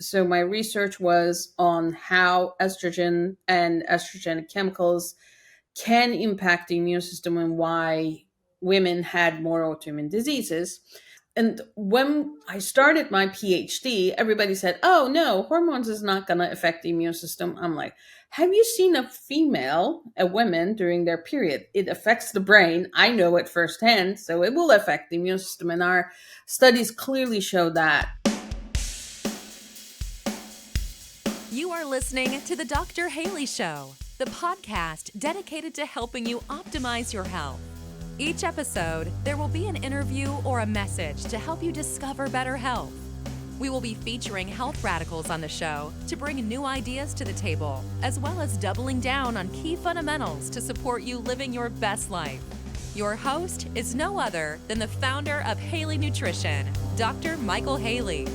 So my research was on how estrogen and estrogenic chemicals can impact the immune system and why women had more autoimmune diseases. And when I started my PhD, everybody said, "Oh no, hormones is not going to affect the immune system." I'm like, "Have you seen a woman during their period? It affects the brain. I know it firsthand, so it will affect the immune system." And our studies clearly show that. You are listening to The Dr. Haley Show, the podcast dedicated to helping you optimize your health. Each episode, there will be an interview or a message to help you discover better health. We will be featuring health radicals on the show to bring new ideas to the table, as well as doubling down on key fundamentals to support you living your best life. Your host is no other than the founder of Haley Nutrition, Dr. Michael Haley.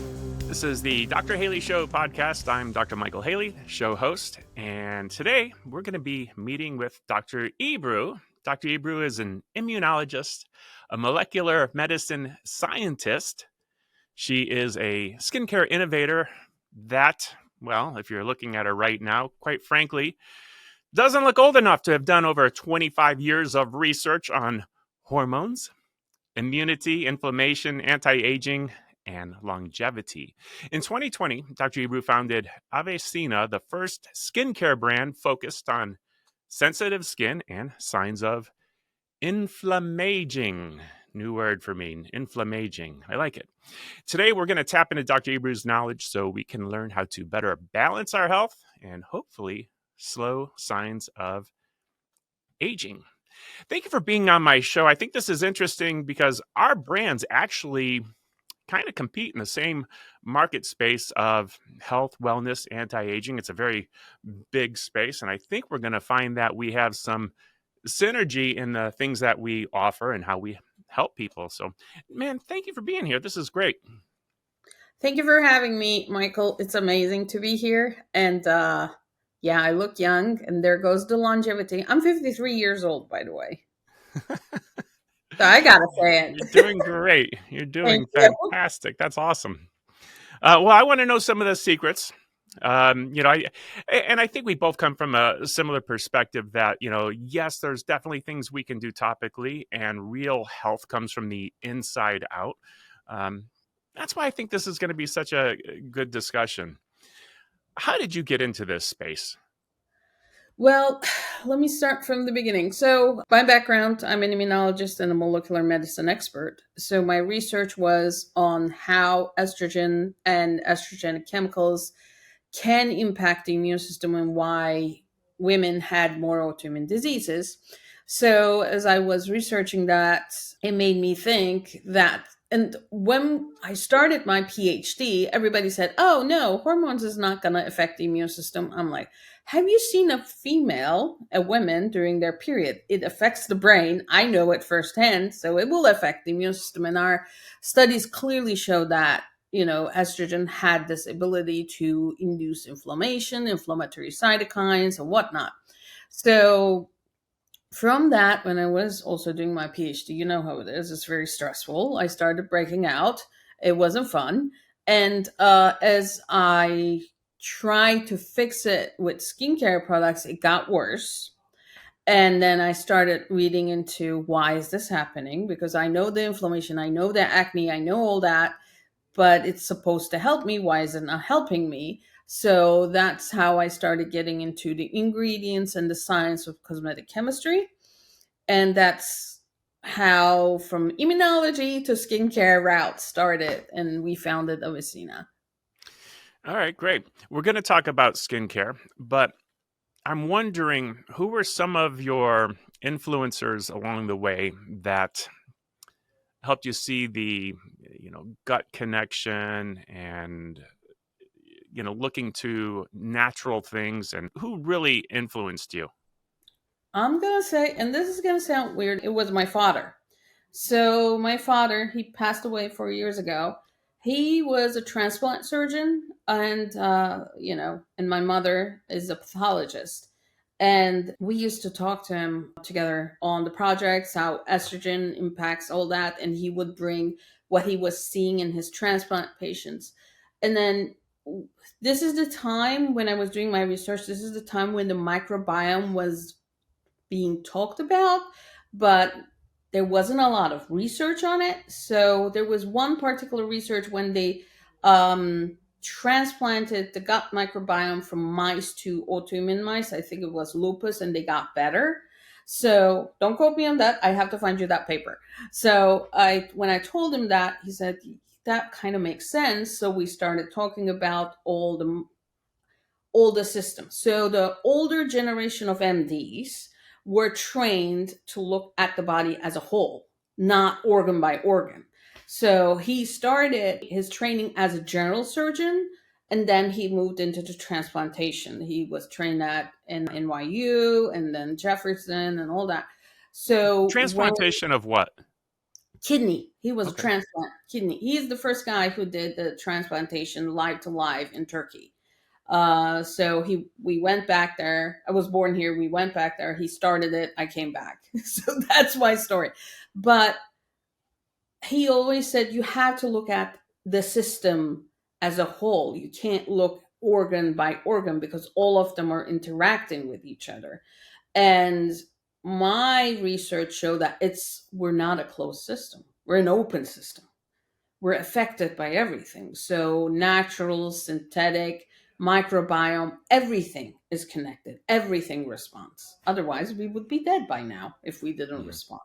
This is the Dr. Haley Show podcast. I'm Dr. Michael Haley, show host, and today we're going to be meeting with Dr. Ebru. Dr. Ebru is an immunologist, a molecular medicine scientist. She is a skincare innovator that, well, if you're looking at her right now, quite frankly, doesn't look old enough to have done over 25 years of research on hormones, immunity, inflammation, anti-aging, and longevity. In 2020, Dr. Ebru founded Avecina, the first skincare brand focused on sensitive skin and signs of inflammaging. New word for me, inflammaging. I like it. Today, we're going to tap into Dr. Ebru's knowledge so we can learn how to better balance our health and hopefully slow signs of aging. Thank you for being on my show. I think this is interesting because our brands actually kind of compete in the same market space of health, wellness, anti-aging. It's a very big space, and I think we're going to find that we have some synergy in the things that we offer and how we help people. So, man, thank you for being here. This is great. Thank you for having me, Michael. It's amazing to be here. And yeah, I look young, and there goes the longevity. I'm 53 years old, by the way. So I gotta say it. You're doing great. You're doing Thank you. fantastic. That's awesome. Well, I want to know some of the secrets. I think we both come from a similar perspective that, yes, there's definitely things we can do topically, and real health comes from the inside out. That's why I think this is going to be such a good discussion. How did you get into this space? Well, let me start from the beginning. So, by background, I'm an immunologist and a molecular medicine expert. So, my research was on how estrogen and estrogenic chemicals can impact the immune system and why women had more autoimmune diseases. So, as I was researching that, it made me think that. And when I started my PhD, everybody said, "Oh no, hormones is not going to affect the immune system." I'm like, "Have you seen a woman during their period? It affects the brain. I know it firsthand, so it will affect the immune system." And our studies clearly show that, estrogen had this ability to induce inflammation, inflammatory cytokines, and whatnot. So from that, when I was also doing my PhD, you know how it is. It's very stressful. I started breaking out. It wasn't fun. And as I tried to fix it with skincare products, it got worse. And then I started reading into why is this happening? Because I know the inflammation, I know the acne, I know all that, but it's supposed to help me. Why is it not helping me? So that's how I started getting into the ingredients and the science of cosmetic chemistry. And that's how from immunology to skincare route started. And we founded Avecina. All right, great. We're going to talk about skincare, but I'm wondering who were some of your influencers along the way that helped you see the, gut connection and, looking to natural things, and who really influenced you? I'm going to say, and this is going to sound weird, it was my father. So, my father, he passed away 4 years ago. He was a transplant surgeon, and, and my mother is a pathologist. And we used to talk to him together on the projects, how estrogen impacts all that. And he would bring what he was seeing in his transplant patients. And then this is the time when I was doing my research. This is the time when the microbiome was being talked about, but there wasn't a lot of research on it. So there was one particular research when they transplanted the gut microbiome from mice to autoimmune mice. I think it was lupus, and they got better. So don't quote me on that. I have to find you that paper. So when I told him that, he said that kind of makes sense. So we started talking about all the systems. So the older generation of MDs were trained to look at the body as a whole, not organ by organ. So he started his training as a general surgeon, and then he moved into the transplantation. He was trained at NYU and then Jefferson and all that. So when Transplantation of what? kidney, he was a Okay. transplant kidney. He is the first guy who did the transplantation live to live in Turkey. So we went back there. I was born here. We went back there. He started it. I came back. So that's my story. But he always said you have to look at the system as a whole. You can't look organ by organ because all of them are interacting with each other. And my research showed that we're not a closed system. We're an open system. We're affected by everything. So natural, synthetic, microbiome, everything is connected. Everything responds. Otherwise, we would be dead by now if we didn't respond.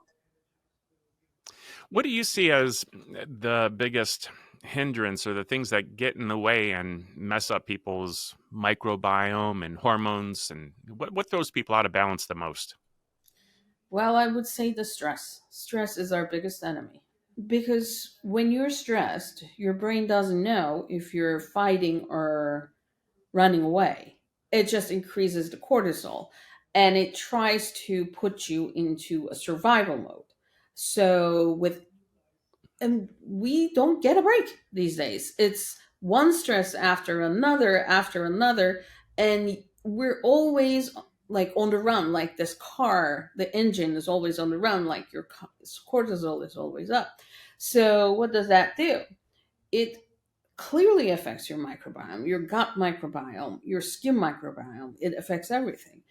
What do you see as the biggest hindrance or the things that get in the way and mess up people's microbiome and hormones, and what throws people out of balance the most? Well, I would say the stress. Stress is our biggest enemy. Because when you're stressed, your brain doesn't know if you're fighting or running away. It just increases the cortisol, and it tries to put you into a survival mode. So with and we don't get a break these days. It's one stress after another, and we're always like on the run. Like this car, the engine is always on the run. Like your cortisol is always up. So what does that do? It clearly affects your microbiome, your gut microbiome, your skin microbiome. It affects everything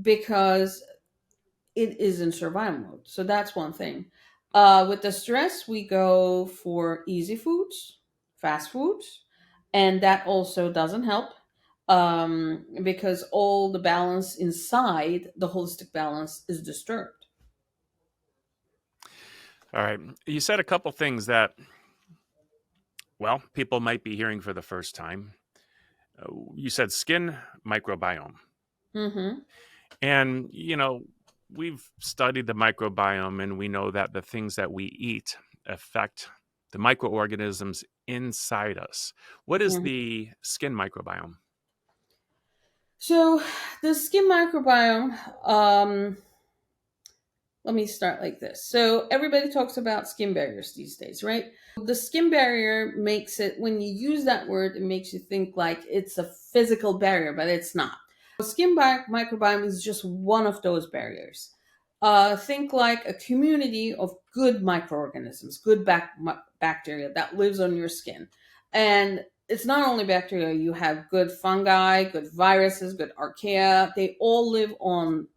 because it is in survival mode. So that's one thing. With the stress, we go for easy foods, fast foods, and that also doesn't help because all the balance inside, the holistic balance, is disturbed. All right. You said a couple things that, well, people might be hearing for the first time. You said skin microbiome. Mm-hmm. And, we've studied the microbiome, and we know that the things that we eat affect the microorganisms inside us. What is Mm-hmm. the skin microbiome? So the skin microbiome, let me start like this. So everybody talks about skin barriers these days, right? The skin barrier makes it, when you use that word, it makes you think like it's a physical barrier, but it's not. Skin microbiome is just one of those barriers. Think like a community of good microorganisms, good bacteria that lives on your skin. And it's not only bacteria, you have good fungi, good viruses, good archaea. They all live on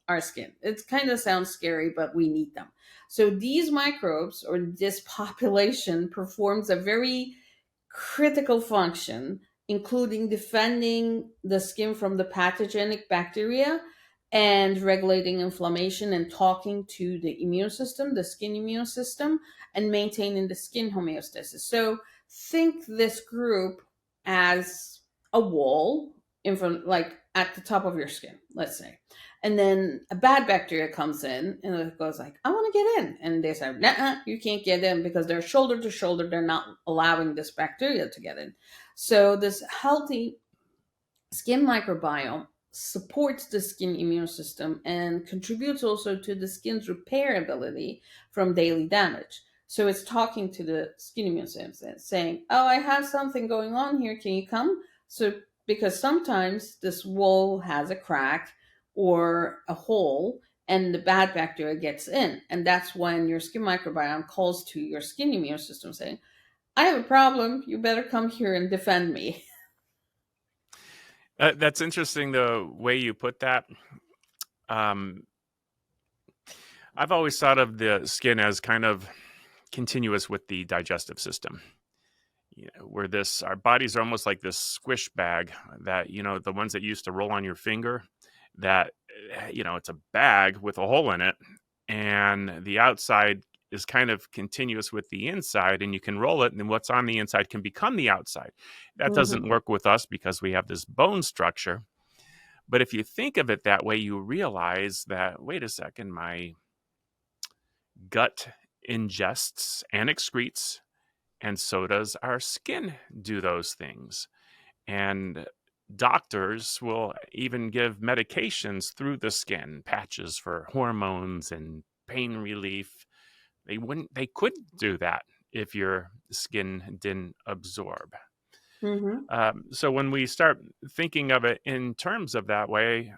our skin. It kind of sounds scary, but we need them. So these microbes, or this population, performs a very critical function, including defending the skin from the pathogenic bacteria and regulating inflammation and talking to the immune system, the skin immune system, and maintaining the skin homeostasis. So think this group as a wall in front, like at the top of your skin, let's say. And then a bad bacteria comes in and it goes like, I want to get in. And they say, nah, you can't get in because they're shoulder to shoulder. They're not allowing this bacteria to get in. So this healthy skin microbiome supports the skin immune system and contributes also to the skin's repair ability from daily damage. So it's talking to the skin immune system saying, oh, I have something going on here. Can you come? So because sometimes this wall has a crack or a hole and the bad bacteria gets in. And that's when your skin microbiome calls to your skin immune system saying, I have a problem. You better come here and defend me. That's interesting the way you put that. Um, I've always thought of the skin as kind of continuous with the digestive system. Where this our bodies are almost like this squish bag that the ones that used to roll on your finger, that it's a bag with a hole in it, and the outside is kind of continuous with the inside, and you can roll it, and then what's on the inside can become the outside. That Hmm. doesn't work with us because we have this bone structure. But if you think of it that way, you realize that, wait a second, my gut ingests and excretes, and so does our skin do those things. And doctors will even give medications through the skin, patches for hormones and pain relief. They couldn't do that if your skin didn't absorb. Hmm. So when we start thinking of it in terms of that way,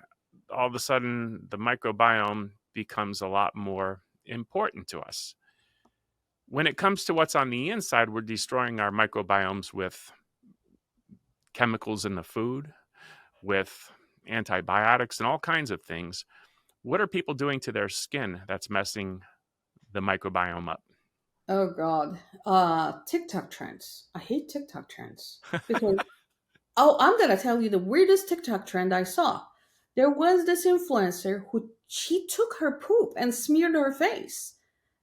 all of a sudden the microbiome becomes a lot more important to us. When it comes to what's on the inside, we're destroying our microbiomes with chemicals in the food, with antibiotics, and all kinds of things. What are people doing to their skin that's messing the microbiome up? Oh God. TikTok trends. I hate TikTok trends because oh, I'm gonna tell you the weirdest TikTok trend I saw. There was this influencer who she took her poop and smeared her face.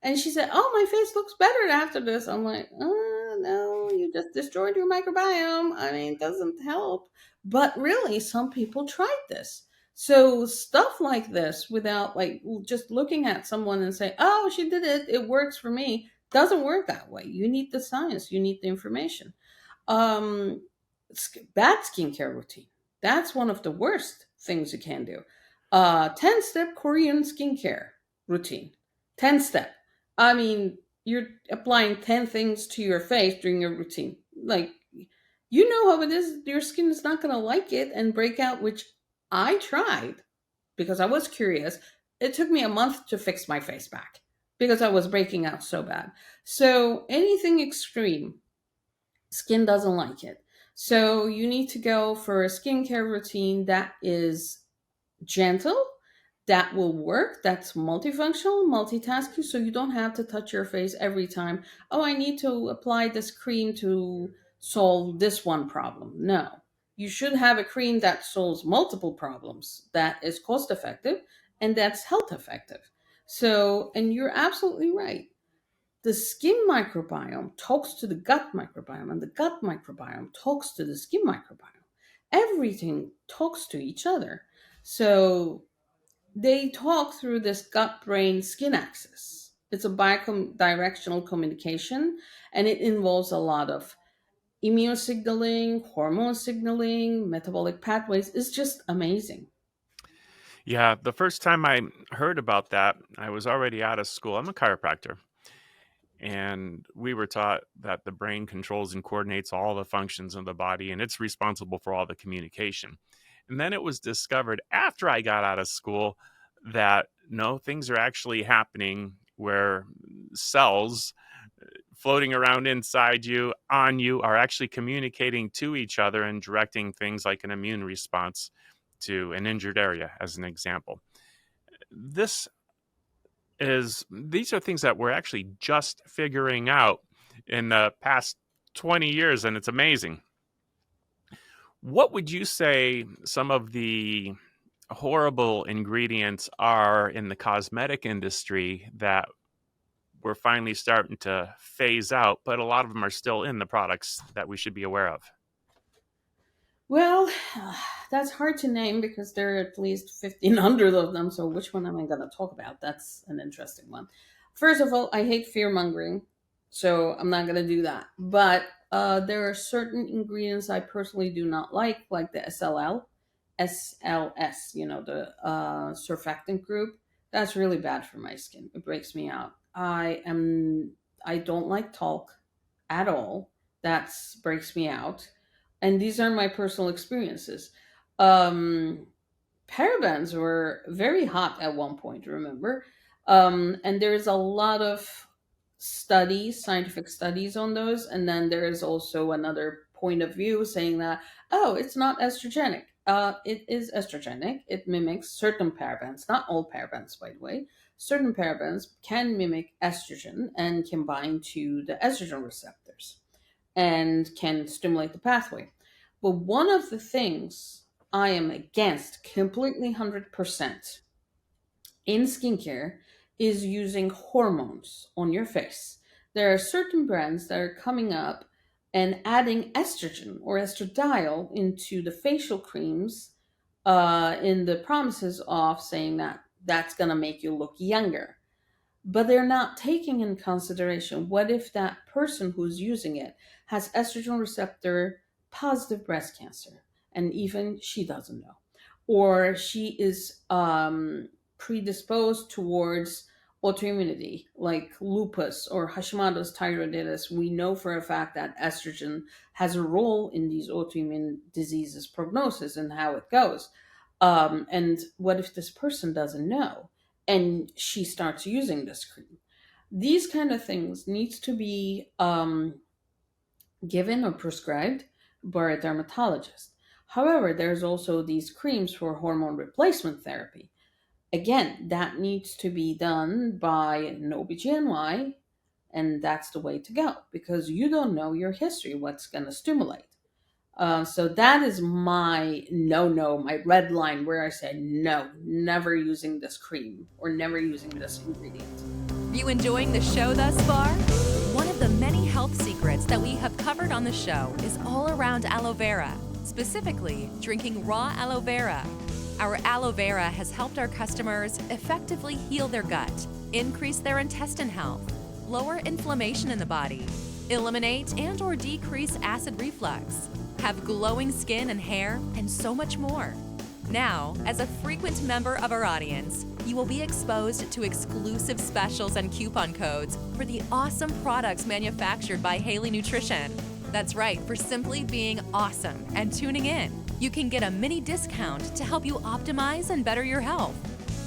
And she said, "Oh, my face looks better after this." I'm like, no, you just destroyed your microbiome. I mean, it doesn't help." But really, some people tried this. So stuff like this, without like just looking at someone and say, "Oh, she did it. It works for me," doesn't work that way. You need the science. You need the information. Um, Bad skincare routine. That's one of the worst things you can do. 10-step Korean skincare routine. 10-step. I mean, you're applying 10 things to your face during your routine. Like, you know how it is. Your skin is not going to like it and break out, which I tried because I was curious. It took me a month to fix my face back because I was breaking out so bad. So, anything extreme, skin doesn't like it. So you need to go for a skincare routine that is gentle, that will work, that's multifunctional, multitasking, so you don't have to touch your face every time. Oh, I need to apply this cream to solve this one problem. No. You should have a cream that solves multiple problems, that is cost effective, and that's health effective. So, and you're absolutely right, the skin microbiome talks to the gut microbiome, and the gut microbiome talks to the skin microbiome. Everything talks to each other. So they talk through this gut brain skin axis. It's a bidirectional communication, and it involves a lot of immune signaling, hormone signaling, metabolic pathways. It's just amazing. Yeah, the first time I heard about that, I was already out of school. I'm a chiropractor. And we were taught that the brain controls and coordinates all the functions of the body, and it's responsible for all the communication. And then it was discovered after I got out of school that no, things are actually happening where cells floating around inside you, on you, are actually communicating to each other and directing things like an immune response to an injured area, as an example. This these are things that we're actually just figuring out in the past 20 years, and it's amazing. What would you say some of the horrible ingredients are in the cosmetic industry that we're finally starting to phase out, but a lot of them are still in the products that we should be aware of? Well, that's hard to name because there are at least 1,500 of them. So, which one am I going to talk about? That's an interesting one. First of all, I hate fear mongering. So, I'm not going to do that. But there are certain ingredients I personally do not like the SLS, the surfactant group. That's really bad for my skin. It breaks me out. I don't like talc at all. That breaks me out, and these are my personal experiences. Um, Parabens were very hot at one point, remember? And there's a lot of studies, scientific studies on those. And then there is also another point of view saying that, oh, it's not estrogenic. It is estrogenic. It mimics certain parabens, not all parabens, by the way. Certain parabens can mimic estrogen and can bind to the estrogen receptors and can stimulate the pathway. But one of the things I am against completely 100% in skincare is using hormones on your face. There are certain brands that are coming up and adding estrogen or estradiol into the facial creams in the promises of saying that that's going to make you look younger. But they're not taking in consideration what if that person who's using it has estrogen receptor positive breast cancer and even she doesn't know, or she is predisposed towards autoimmunity like lupus or Hashimoto's thyroiditis. We know for a fact that estrogen has a role in these autoimmune diseases prognosis and how it goes. And what if this person doesn't know and she starts using this cream? These kind of things needs to be given or prescribed by a dermatologist. However, there's also these creams for hormone replacement therapy. Again, that needs to be done by an OBGYN, and that's the way to go because you don't know your history, what's going to stimulate. So that is my no, my red line where I say no, never using this cream or never using this ingredient. You enjoying the show thus far? One of the many health secrets that we have covered on the show is all around aloe vera, specifically drinking raw aloe vera. Our aloe vera has helped our customers effectively heal their gut, increase their intestine health, lower inflammation in the body, eliminate and/or decrease acid reflux, have glowing skin and hair, and so much more. Now, as a frequent member of our audience, you will be exposed to exclusive specials and coupon codes for the awesome products manufactured by Haley Nutrition. That's right, for simply being awesome and tuning in. You can get a mini discount to help you optimize and better your health.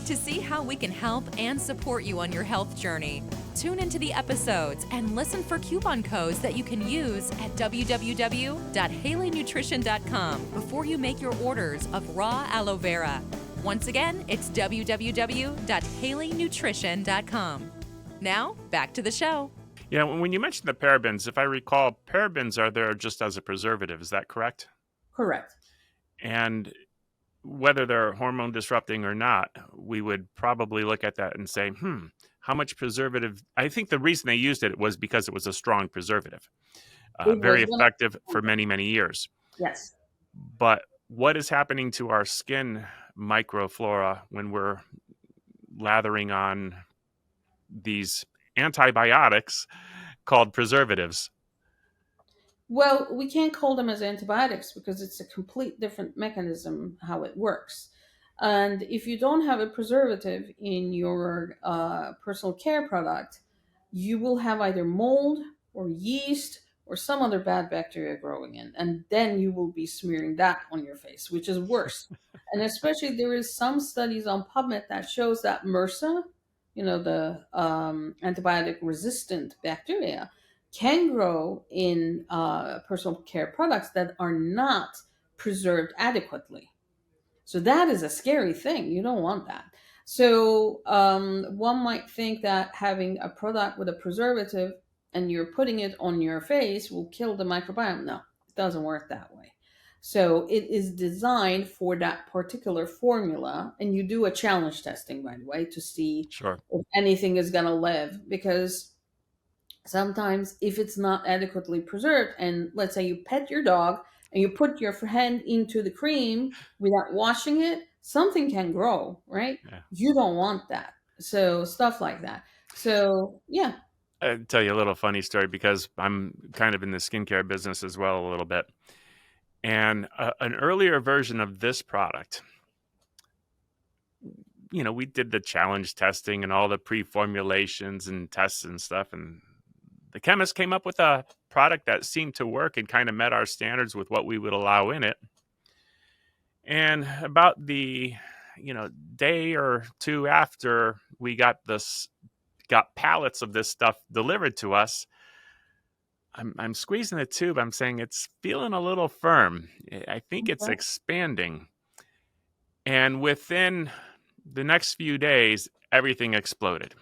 To see how we can help and support you on your health journey, tune into the episodes and listen for coupon codes that you can use at www.haleynutrition.com before you make your orders of raw aloe vera. Once again, it's www.haleynutrition.com. Now, back to the show. Yeah, when you mentioned the parabens, if I recall, parabens are there just as a preservative. Is that correct? Correct. And whether they're hormone disrupting or not, we would probably look at that and say, how much preservative? I think the reason they used it was because it was a strong preservative, very effective for many, many years. Yes. But what is happening to our skin microflora when we're lathering on these antibiotics called preservatives? Well, we can't call them as antibiotics because it's a complete different mechanism how it works. And if you don't have a preservative in your personal care product, you will have either mold or yeast or some other bad bacteria growing in. And then you will be smearing that on your face, which is worse. And especially there is some studies on PubMed that shows that MRSA, the antibiotic resistant bacteria, can grow in personal care products that are not preserved adequately. So that is a scary thing. You don't want that. So one might think that having a product with a preservative and you're putting it on your face will kill the microbiome. No, it doesn't work that way. So it is designed for that particular formula. And you do a challenge testing, by the way, to see if anything is going to live. Because sometimes if it's not adequately preserved, and let's say you pet your dog and you put your hand into the cream without washing it, something can grow, right? Yeah. You don't want that. So stuff like that. So, yeah. I'll tell you a little funny story because I'm kind of in the skincare business as well a little bit. And an earlier version of this product, we did the challenge testing and all the pre-formulations and tests and stuff. And the chemist came up with a product that seemed to work and kind of met our standards with what we would allow in it. And about the, day or two after we got pallets of this stuff delivered to us, I'm squeezing the tube. I'm saying it's feeling a little firm. I think it's Okay. expanding. And within the next few days, everything exploded.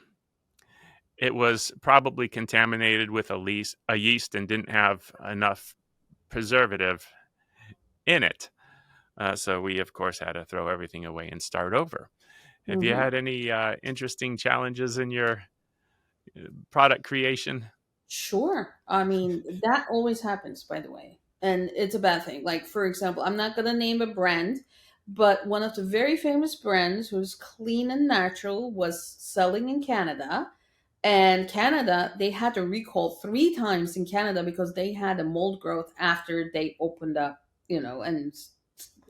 It was probably contaminated with a yeast and didn't have enough preservative in it. So we, of course, had to throw everything away and start over. Have you Hmm. had any interesting challenges in your product creation? Sure. I mean, that always happens, by the way. And it's a bad thing. Like, for example, I'm not going to name a brand, but one of the very famous brands who's clean and natural was selling in Canada. And Canada, they had to recall 3 times in Canada because they had a mold growth after they opened up, and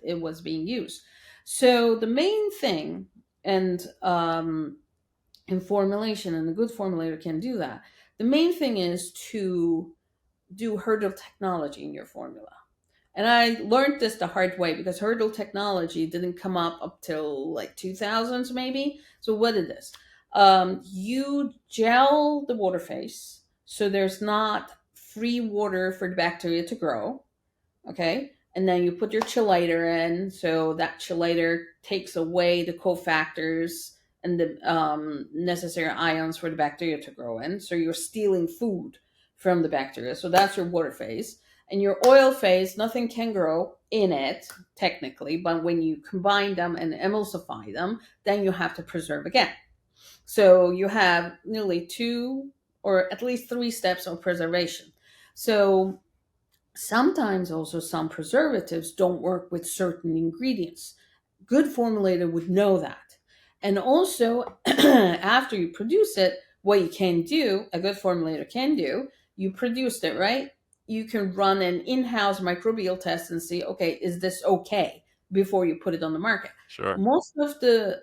it was being used. So the main thing, and in formulation, and a good formulator can do that. The main thing is to do hurdle technology in your formula. And I learned this the hard way because hurdle technology didn't come up till like 2000s maybe. So what it is, you gel the water phase so there's not free water for the bacteria to grow. Okay. And then you put your chelator in. So that chelator takes away the cofactors and the necessary ions for the bacteria to grow in. So you're stealing food from the bacteria. So that's your water phase. And your oil phase, nothing can grow in it, technically, but when you combine them and emulsify them, then you have to preserve again. So you have nearly 2 or at least 3 steps of preservation. So sometimes also some preservatives don't work with certain ingredients. Good formulator would know that. And also, after you produce it, what you can do, a good formulator can do, you produced it, right? You can run an in house microbial test and see, okay, is this okay before you put it on the market? Sure. Most of the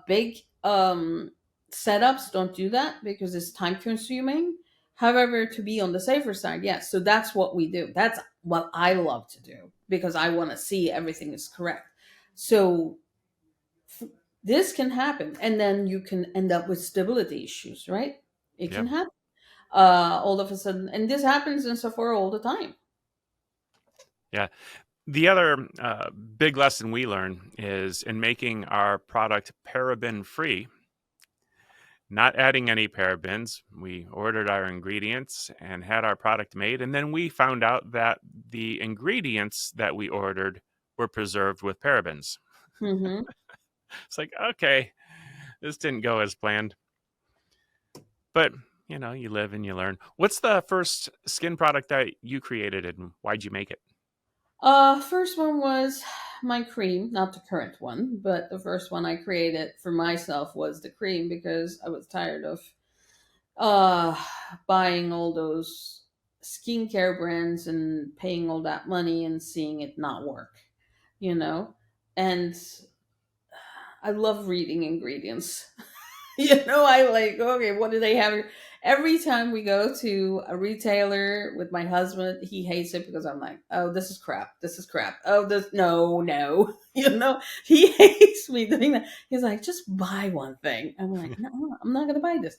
big setups don't do that because it's time consuming. However, to be on the safer side, yes. So that's what we do. That's what I love to do because I want to see everything is correct. So f- this can happen, and then you can end up with stability issues, right? It Yeah. can happen all of a sudden, and this happens in Sephora all the time. Yeah. The other big lesson we learn is in making our product paraben free, not adding any parabens. We ordered our ingredients and had our product made. And then we found out that the ingredients that we ordered were preserved with parabens. Hmm. It's like, okay, this didn't go as planned. But, you live and you learn. What's the first skin product that you created and why'd you make it? First one was my cream, not the current one, but the first one I created for myself was the cream because I was tired of uh buying all those skincare brands and paying all that money and seeing it not work, you know and I love reading ingredients. I like, okay, what do they have here? Every time we go to a retailer with my husband, he hates it because I'm like, oh, this is crap. This is crap. Oh, this, no, no. He hates me doing that. He's like, just buy one thing. I'm like, no, I'm not going to buy this.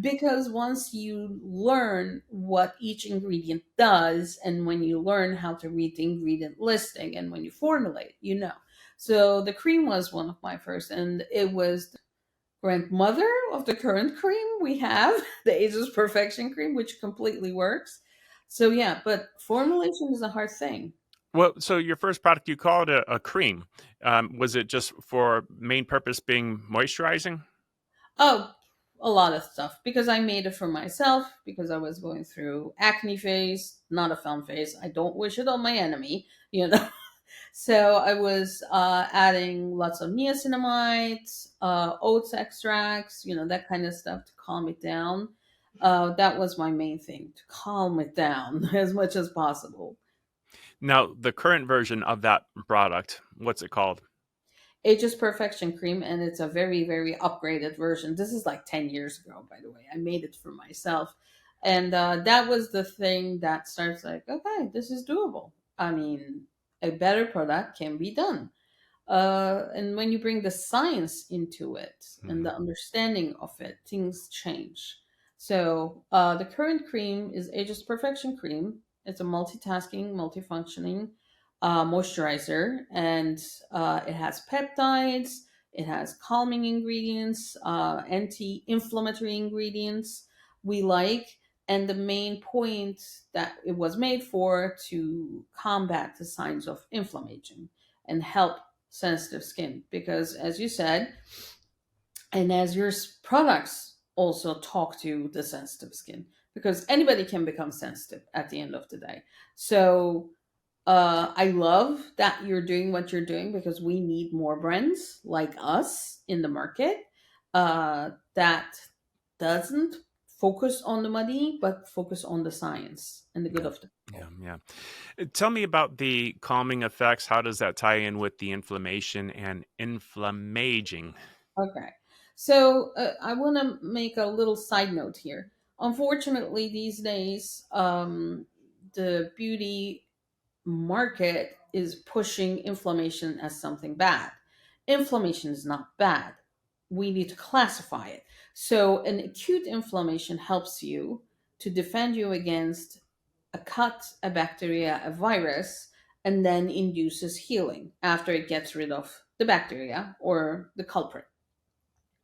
Because once you learn what each ingredient does, and when you learn how to read the ingredient listing, and when you formulate, So the cream was one of my first, and it was grandmother of the current cream we have, the Ageless Perfection cream, which completely works. So yeah, but formulation is a hard thing. Well, so your first product, you called a cream. Was it just for main purpose being moisturizing? Oh, a lot of stuff because I made it for myself because I was going through acne phase, not a fun phase. I don't wish it on my enemy. So I was adding lots of niacinamide, oats extracts, that kind of stuff to calm it down. That was my main thing, to calm it down as much as possible. Now, the current version of that product, what's it called? Age's Perfection Cream, and it's a very, very upgraded version. This is like 10 years ago, by the way. I made it for myself. And that was the thing that starts like, okay, this is doable. I mean, a better product can be done. And when you bring the science into it and Mhm. the understanding of it, things change. So the current cream is Ageless Perfection Cream. It's a multitasking, multifunctioning moisturizer, and it has peptides. It has calming ingredients, anti-inflammatory ingredients we like, and the main point that it was made for to combat the signs of inflammation and help sensitive skin. Because, as you said, and as your products also talk to the sensitive skin, because anybody can become sensitive at the end of the day. So I love that you're doing what you're doing, because we need more brands like us in the market that doesn't focus on the money but focus on the science and the good Yeah. of the Yeah. people. Yeah. Tell me about the calming effects. How does that tie in with the inflammation and inflammaging? Okay. So I want to make a little side note here. Unfortunately, these days, the beauty market is pushing inflammation as something bad. Inflammation is not bad. We need to classify it. So, an acute inflammation helps you to defend you against a cut, a bacteria, a virus, and then induces healing after it gets rid of the bacteria or the culprit.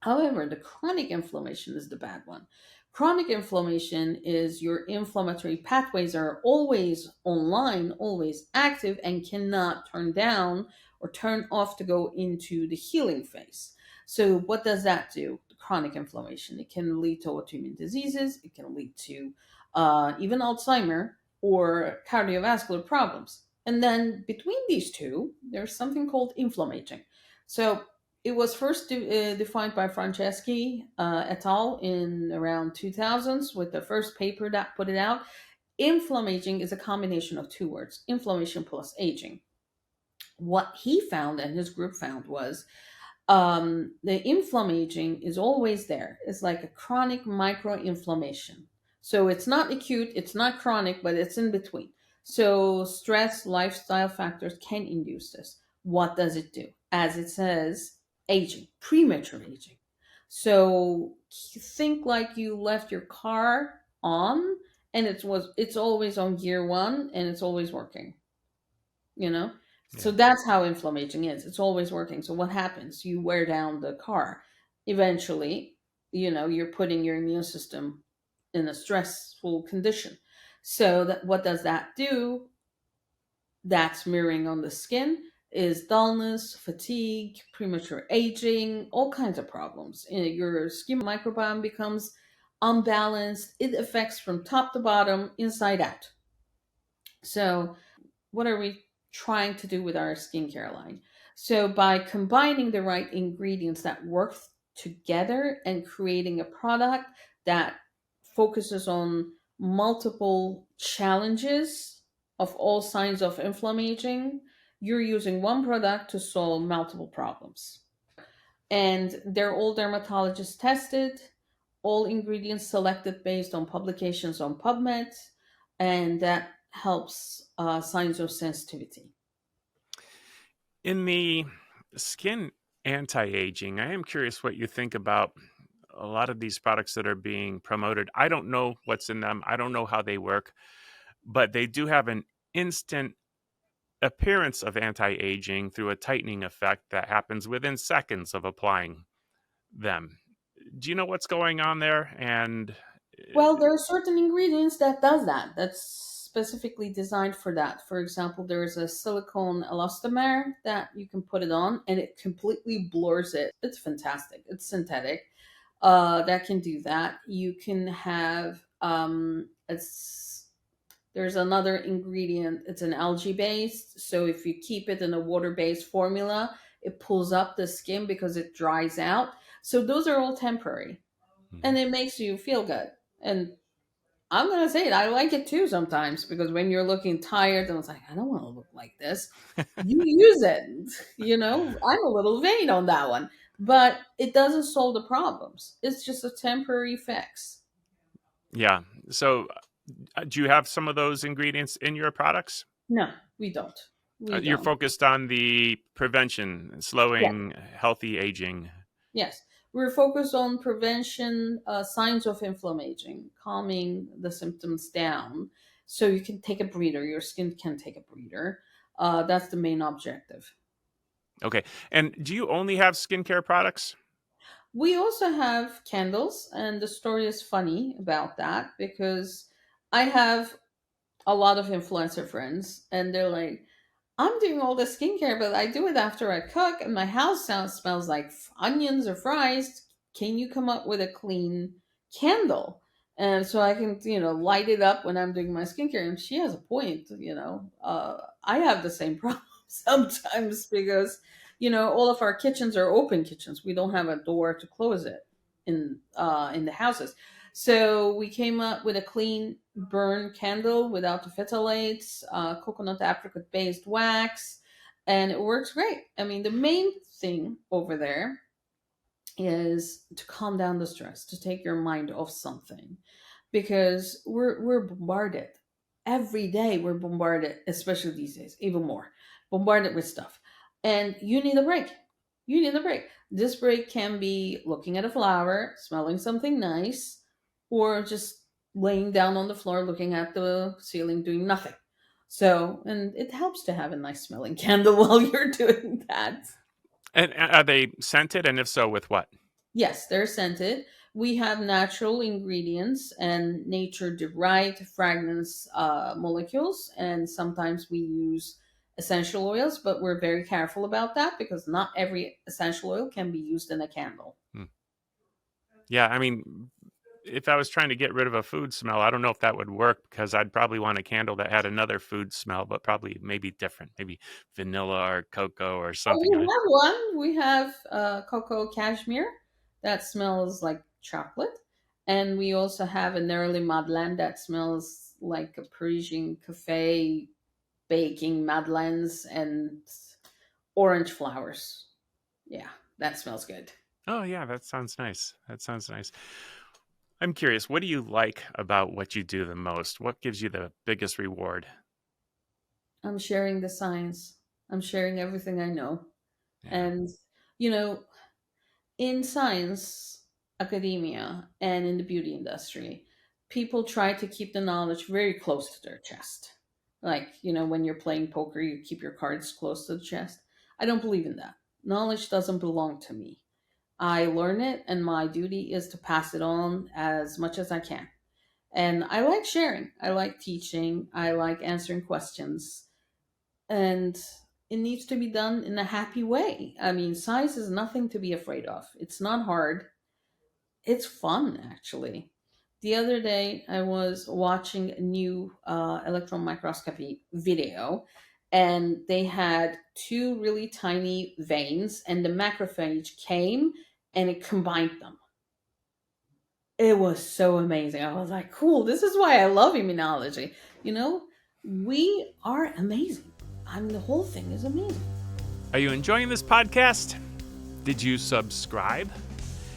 However, the chronic inflammation is the bad one. Chronic inflammation is your inflammatory pathways are always online, always active, and cannot turn down or turn off to go into the healing phase. So, what does that do? Chronic inflammation. It can lead to autoimmune diseases, it can lead to even Alzheimer or cardiovascular problems. And then between these two, there's something called inflammaging. So, it was first defined by Franceschi et al. In around 2000s with the first paper that put it out. Inflammaging is a combination of two words, inflammation plus aging. What he found and his group found was the inflammaging is always there. It's like a chronic microinflammation. So it's not acute, it's not chronic, but it's in between. So stress, lifestyle factors can induce this. What does it do? As it says, aging, premature aging. So think like you left your car on and it's always on gear 1 and it's always working, you know. So Yeah. that's how inflammation is, it's always working. So what happens? You wear down the car. Eventually, you're putting your immune system in a stressful condition. So that, what does that do? That's mirroring on the skin, is dullness, fatigue, premature aging, all kinds of problems. Your skin microbiome becomes unbalanced. It affects from top to bottom, inside out. So what are we trying to do with our skincare line? So, by combining the right ingredients that work together and creating a product that focuses on multiple challenges of all signs of inflammaging, you're using one product to solve multiple problems. And they're all dermatologist tested, all ingredients selected based on publications on PubMed, and that helps signs of sensitivity. In the skin anti-aging, I am curious what you think about a lot of these products that are being promoted. I don't know what's in them. I don't know how they work, but they do have an instant appearance of anti-aging through a tightening effect that happens within seconds of applying them. Do you know what's going on there? And Well, there are certain ingredients that does that. That's specifically designed for that. For example, there is a silicone elastomer that you can put it on, and it completely blurs it. It's fantastic. It's synthetic. That can do that. You can have there's another ingredient. It's an algae based. So if you keep it in a water based formula, it pulls up the skin because it dries out. So those are all temporary, and Mhm. it makes you feel good. And I'm gonna say it. I like it too sometimes, because when you're looking tired and it's like, I don't want to look like this, you use it. I'm a little vain on that one, but it doesn't solve the problems. It's just a temporary fix. Yeah. So, do you have some of those ingredients in your products? No, we don't. We You're don't. focused on the prevention, Yes, slowing healthy aging. yes. We're focused on prevention, signs of inflammaging, calming the symptoms down, so you can take a breather. Your skin can take a breather. That's the main objective. Okay. And do you only have skincare products? We also have candles, and the story is funny about that because I have a lot of influencer friends, and they're like, I'm doing all the skincare, but I do it after I cook, and my house smells like onions or fries. Can you come up with a clean candle? And so I can, light it up when I'm doing my skincare. And she has a point, I have the same problem sometimes because, all of our kitchens are open kitchens. We don't have a door to close it in the houses. So we came up with a clean burn candle without the phthalates, coconut apricot based wax, and it works great. I mean, the main thing over there is to calm down the stress, to take your mind off something, because we're bombarded every day. We're bombarded, especially these days, even more bombarded with stuff, and you need a break. You need a break. This break can be looking at a flower, smelling something nice, or just laying down on the floor looking at the ceiling doing nothing. So, and it helps to have a nice smelling candle while you're doing that. And are they scented? And if so, with what? Yes, they're scented. We have natural ingredients and nature derived fragrance molecules, and sometimes we use essential oils, but we're very careful about that because not every essential oil can be used in a candle. Hmm. Yeah, I mean, if I was trying to get rid of a food smell, I don't know if that would work because I'd probably want a candle that had another food smell, but probably maybe different, maybe vanilla or cocoa or Oh, something. we have one. We have cocoa cashmere that smells like chocolate. And we also have a Neroli Madeleine that smells like a Parisian cafe baking madeleines and orange flowers. Yeah, that smells good. Oh, yeah, that sounds nice. That sounds nice. I'm curious, what do you like about what you do the most? What gives you the biggest reward? I'm sharing the science. I'm sharing everything I know. Yeah. And, you know, in science, academia, and in the beauty industry, people try to keep the knowledge very close to their chest. Like, when you're playing poker, you keep your cards close to the chest. I don't believe in that. Knowledge doesn't belong to me. I learn it, and my duty is to pass it on as much as I can. And I like sharing, I like teaching, I like answering questions. And it needs to be done in a happy way. I mean, science is nothing to be afraid of. It's not hard. It's fun, actually. The other day, I was watching a new electron microscopy video, and they had two really tiny veins, and the macrophage came and it combined them. It was so amazing. I was like, cool, this is why I love immunology. You know, we are amazing. I mean, the whole thing is amazing. Are you enjoying this podcast? Did you subscribe?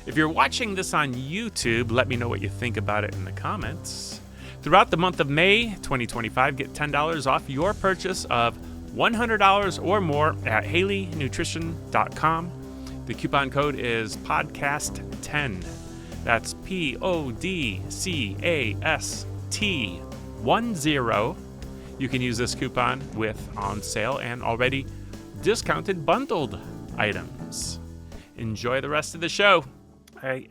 If you're watching this on YouTube, let me know what you think about it in the comments. Throughout the month of May 2025, get $10 off your purchase of $100 or more at HaleyNutrition.com. The coupon code is podcast10. That's PODCAST10. You can use this coupon with on sale and already discounted bundled items. Enjoy the rest of the show. I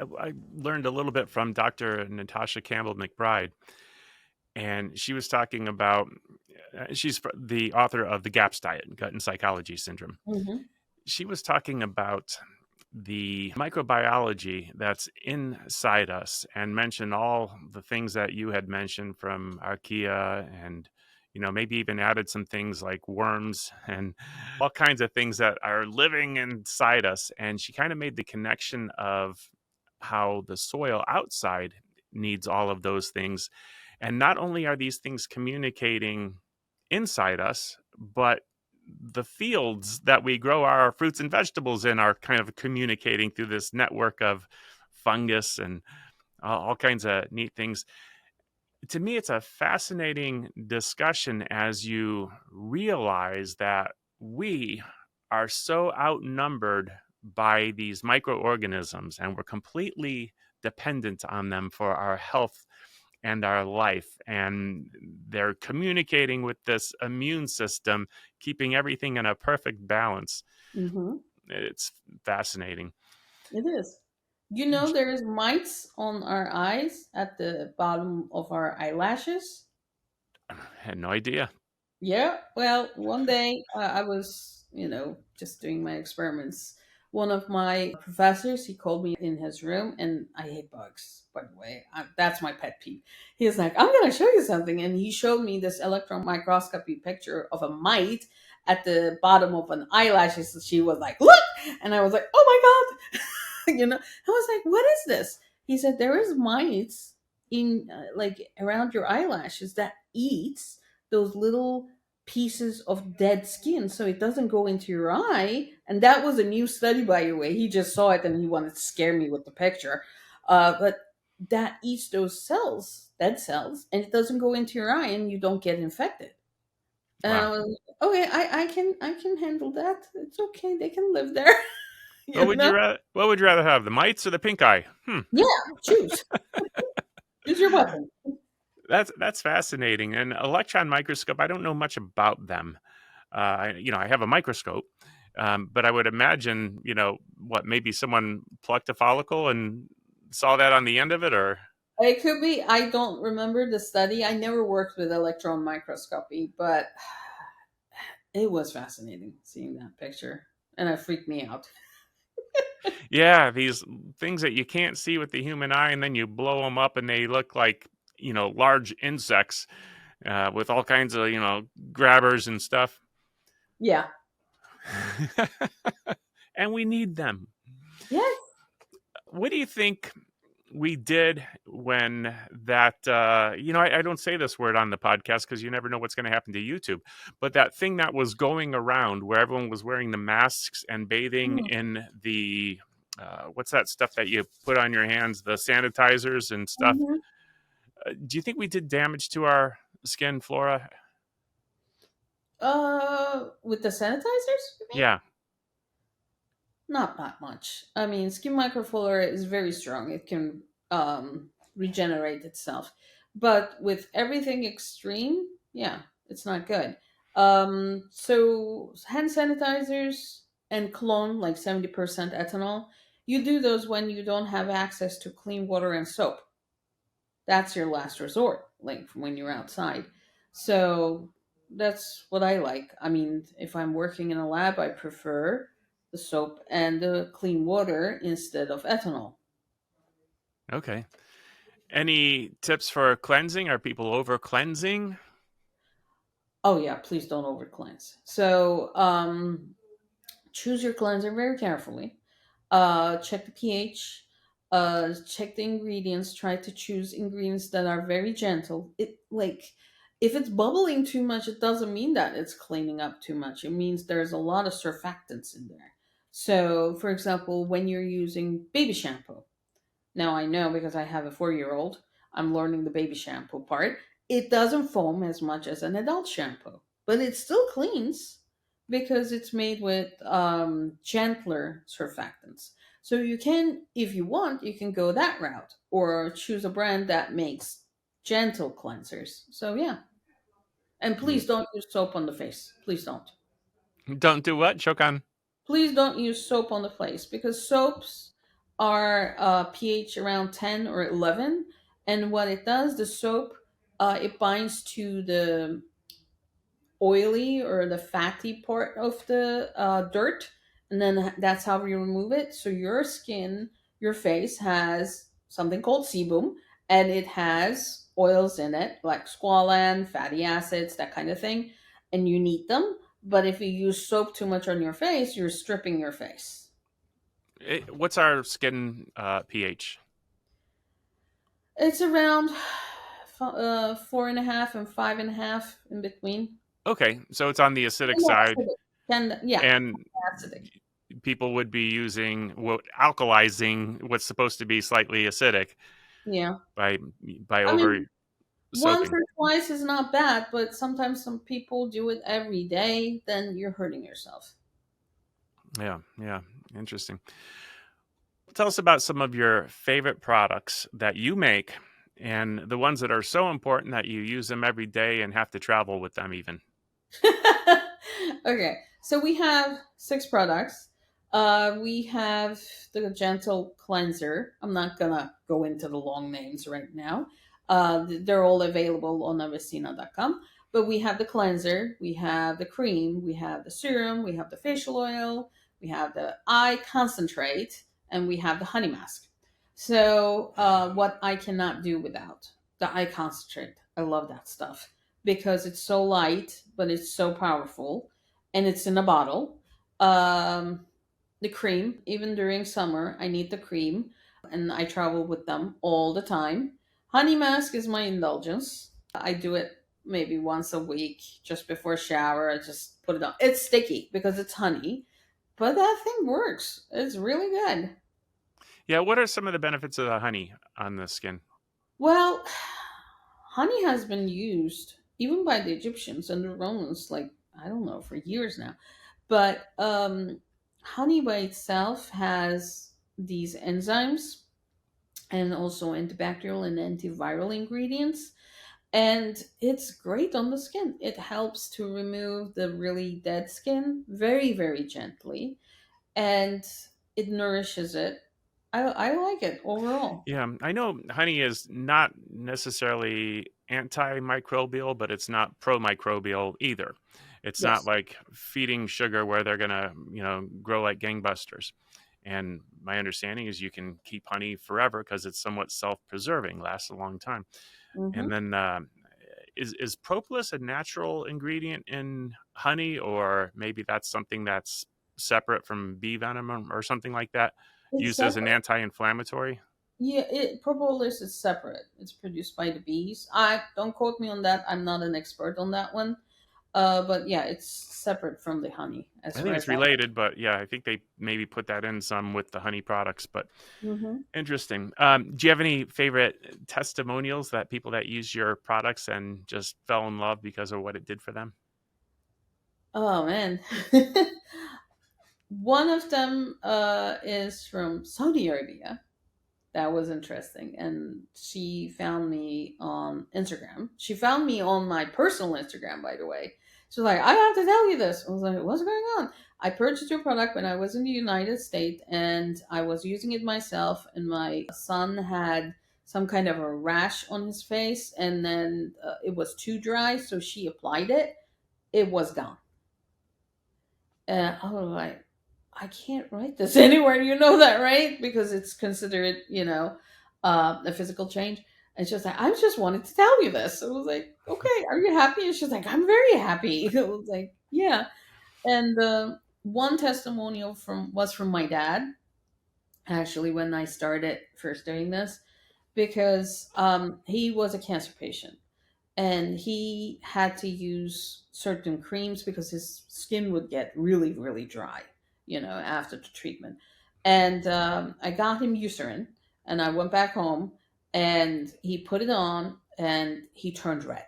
learned a little bit from Dr. Natasha Campbell McBride, and she was talking about, she's the author of The GAPS Diet, Gut and Psychology Syndrome. Mm-hmm. She was talking about the microbiology that's inside us and mentioned all the things that you had mentioned from archaea and maybe even added some things like worms and all kinds of things that are living inside us. And she kind of made the connection of how the soil outside needs all of those things. And not only are these things communicating inside us, but the fields that we grow our fruits and vegetables in are kind of communicating through this network of fungus and all kinds of neat things. To me, it's a fascinating discussion as you realize that we are so outnumbered by these microorganisms, and we're completely dependent on them for our health and our life. And they're communicating with this immune system, keeping everything in a perfect balance. Mm-hmm. It's fascinating. It is. You know, there's mites on our eyes at the bottom of our eyelashes. I had no idea. Yeah, well, one day I was, just doing my experiments. One of my professors, he called me in his room, and I hate bugs, by the way. That's my pet peeve. He was like, I'm going to show you something. And he showed me this electron microscopy picture of a mite at the bottom of an eyelash. So she was like, look! And I was like, oh my God. I was like, what is this? He said, there is mites in, like, around your eyelashes that eats those little pieces of dead skin so it doesn't go into your eye. And that was a new study, by the way. He just saw it and he wanted to scare me with the picture. But that eats those cells, dead cells, and it doesn't go into your eye and you don't get infected. And I Wow. was like, okay, I can handle that. It's okay. They can live there. What you would know? you rather? What would you rather have, the mites or the pink eye? Yeah, choose. Choose your weapon. That's fascinating. And electron microscope, I don't know much about them. I have a microscope, but I would imagine, what, maybe someone plucked a follicle and saw that on the end of it, or It could be. I don't remember the study. I never worked with electron microscopy, but it was fascinating seeing that picture, and it freaked me out. yeah, these things that you can't see with the human eye, and then you blow them up, and they look like large insects with all kinds of grabbers and stuff. Yeah. And we need them. Yes. What do you think we did when that I don't say this word on the podcast because you never know what's going to happen to YouTube, but that thing that was going around where everyone was wearing the masks and bathing in the what's that stuff that you put on your hands, the sanitizers and stuff, Mm-hmm. do you think we did damage to our skin flora? With the sanitizers, you mean? Yeah. Not that much. I mean, skin microflora is very strong. It can regenerate itself, but with everything extreme, yeah, it's not good. So hand sanitizers and cologne, like 70% ethanol, you do those when you don't have access to clean water and soap. That's your last resort, like when you're outside. So that's what I like. I mean, if I'm working in a lab, I prefer the soap and the clean water instead of ethanol. Okay. Any tips for cleansing? Are people over cleansing? Oh yeah, please don't over cleanse. So choose your cleanser very carefully. Check the pH. Check the ingredients. Try to choose ingredients that are very gentle. It like if it's bubbling too much, it doesn't mean that it's cleaning up too much. It means there's a lot of surfactants in there. So, for example, when you're using baby shampoo, now I know because I have a 4 year old, I'm learning the baby shampoo part. It doesn't foam as much as an adult shampoo, but it still cleans because it's made with gentler surfactants. So you can, if you want, you can go that route or choose a brand that makes gentle cleansers. So yeah. And Mm. please don't use soap on the face. Please don't. Don't do what? Choke on? Please don't use soap on the face because soaps are pH around 10 or 11. And what it does, the soap, it binds to the oily or the fatty part of the dirt. And then that's how we remove it. So your skin, your face has something called sebum, and it has oils in it like squalane, fatty acids, that kind of thing. And you need them. But if you use soap too much on your face, you're stripping your face. What's our skin pH? It's around 4.5 and 5.5 in between. Okay, so it's on the acidic And side, acidic. And yeah, and acidic. people would be using alkalizing what's supposed to be slightly acidic Yeah. by by I over mean, once soaping. or twice is not bad, but sometimes some people do it every day, then you're hurting yourself. Yeah, yeah, interesting. Tell us about some of your favorite products that you make and the ones that are so important that you use them every day and have to travel with them even. Okay, so we have six products. We have the gentle cleanser. I'm not gonna go into the long names right now. They're all available on avicina.com. But we have the cleanser, we have the cream, we have the serum, we have the facial oil, we have the eye concentrate, and we have the honey mask. So, what I cannot do without the eye concentrate. I love that stuff because it's so light, but it's so powerful, and it's in a bottle. Um, the cream, even during summer, I need the cream, and I travel with them all the time. Honey mask is my indulgence. I do it maybe once a week, just before shower. I just put it on. It's sticky because it's honey, but that thing works. It's really good. Yeah, what are some of the benefits of the honey on the skin? Well, honey has been used even by the Egyptians and the Romans, like, I don't know, for years now. But honey by itself has these enzymes and also antibacterial and antiviral ingredients. And it's great on the skin. It helps to remove the really dead skin very, very gently. And it nourishes it. I like it overall. Yeah, I know honey is not necessarily antimicrobial, but it's not pro-microbial either. It's not Yes. like feeding sugar where they're gonna, grow like gangbusters. And my understanding is you can keep honey forever because it's somewhat self-preserving, lasts a long time. And Hmm. then, is propolis a natural ingredient in honey, or maybe that's something that's separate from bee venom or something like that, It's used as an separate. anti-inflammatory? Yeah, propolis is separate. It's produced by the bees. I don't quote me on that. I'm not an expert on that one. But yeah, it's separate from the honey as I far think as it's I know. related, but yeah, I think they maybe put that in some with the honey products. But Hmm. interesting. Do you have any favorite testimonials that people that use your products and just fell in love because of what it did for them? Oh man. One of them is from Saudi Arabia. That was interesting. And she found me on Instagram. She found me on my personal Instagram, by the way. She was like, I have to tell you this. I was like, what's going on? I purchased your product when I was in the United States and I was using it myself. And my son had some kind of a rash on his face. And then it was too dry. So she applied it. It was gone. And I was like, I can't write this anywhere. You know that, right? Because it's considered, a physical change. And she's like, I just wanted to tell you this. I was like, okay, are you happy? And she's like, I'm very happy. I was like, yeah. And one testimonial from my dad, actually, when I started first doing this, because he was a cancer patient and he had to use certain creams because his skin would get really, really dry, after the treatment. And I got him Eucerin, and I went back home, and he put it on, and he turned red.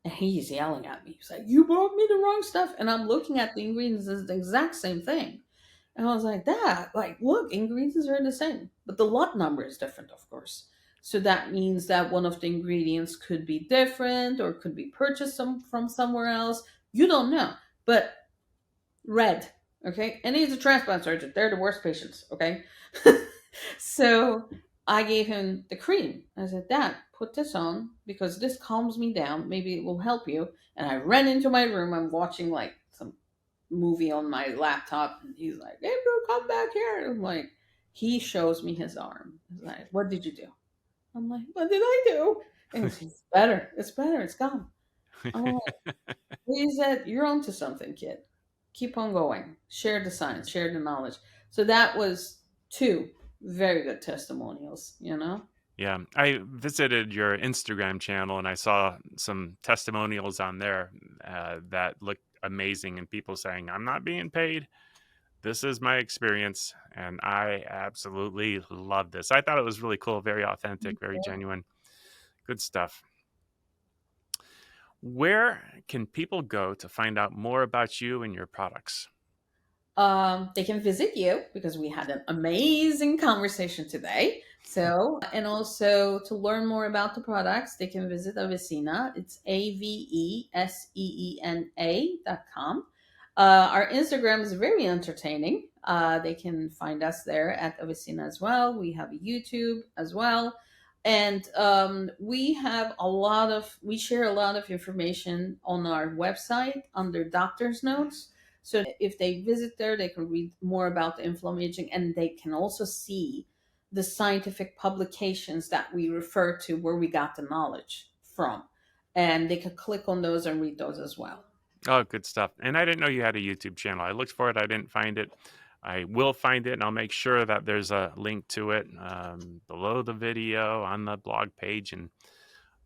And he's yelling at me. He's like, "You bought me the wrong stuff." And I'm looking at the ingredients, it's the exact same thing. And I was like, "Dad, like, look, ingredients are the same, but the lot number is different, of course." So that means that one of the ingredients could be different or could be purchased from somewhere else. You don't know. But red, okay? And he's a transplant surgeon. They're the worst patients, okay? So I gave him the cream. I said, Dad, put this on because this calms me down. Maybe it will help you. And I ran into my room. I'm watching like some movie on my laptop. And he's like, Andrew, come back here. And I'm like, he shows me his arm. He's like, what did you do? I'm like, what did I do? And he's like, it's better. It's better. It's gone. I'm like, he said, you're onto something, kid. Keep on going. Share the science, share the knowledge. So that was two very good testimonials. Yeah, I visited your Instagram channel and I saw some testimonials on there that looked amazing, and people saying, "I'm not being paid. This is my experience," and I absolutely love this. I thought it was really cool, very authentic, very genuine. Good stuff. Where can people go to find out more about you and your products? They can visit you because we had an amazing conversation today. So, and also to learn more about the products, they can visit Avicena. It's AVESEENA.com. Our Instagram is very entertaining. They can find us there at Avicena as well. We have a YouTube as well. And we share a lot of information on our website under doctor's notes. So if they visit there, they can read more about the inflammaging, and they can also see the scientific publications that we refer to where we got the knowledge from. And they could click on those and read those as well. Oh, good stuff. And I didn't know you had a YouTube channel. I looked for it. I didn't find it. I will find it, and I'll make sure that there's a link to it below the video, on the blog page, and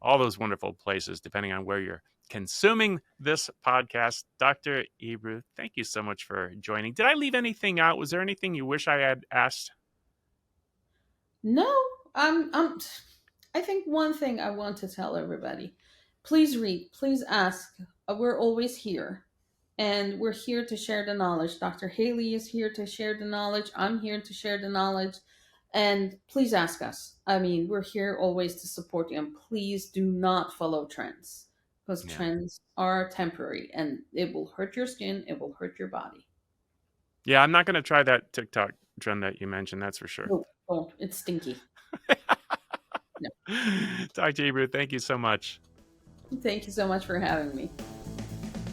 all those wonderful places, depending on where you're consuming this podcast. Dr. Ebru, thank you so much for joining. Did I leave anything out? Was there anything you wish I had asked? No, I think one thing I want to tell everybody: please read, please ask. We're always here, and we're here to share the knowledge. Dr. Haley is here to share the knowledge. I'm here to share the knowledge, and please ask us. I mean, we're here always to support you, and please do not follow trends because trends are temporary, and it will hurt your skin. It will hurt your body. Yeah, I'm not going to try that TikTok trend that you mentioned. That's for sure. Oh, it's stinky. No. Dr. Ebru, thank you so much. Thank you so much for having me.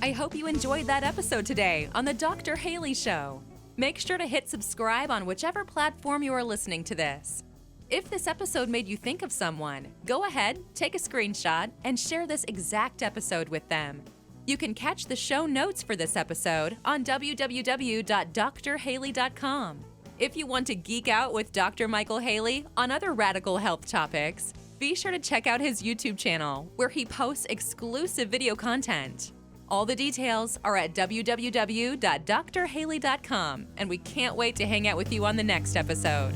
I hope you enjoyed that episode today on The Dr. Haley Show. Make sure to hit subscribe on whichever platform you are listening to this. If this episode made you think of someone, go ahead, take a screenshot, and share this exact episode with them. You can catch the show notes for this episode on www.drhaley.com. If you want to geek out with Dr. Michael Haley on other radical health topics, be sure to check out his YouTube channel, where he posts exclusive video content. All the details are at www.drhaley.com, and we can't wait to hang out with you on the next episode.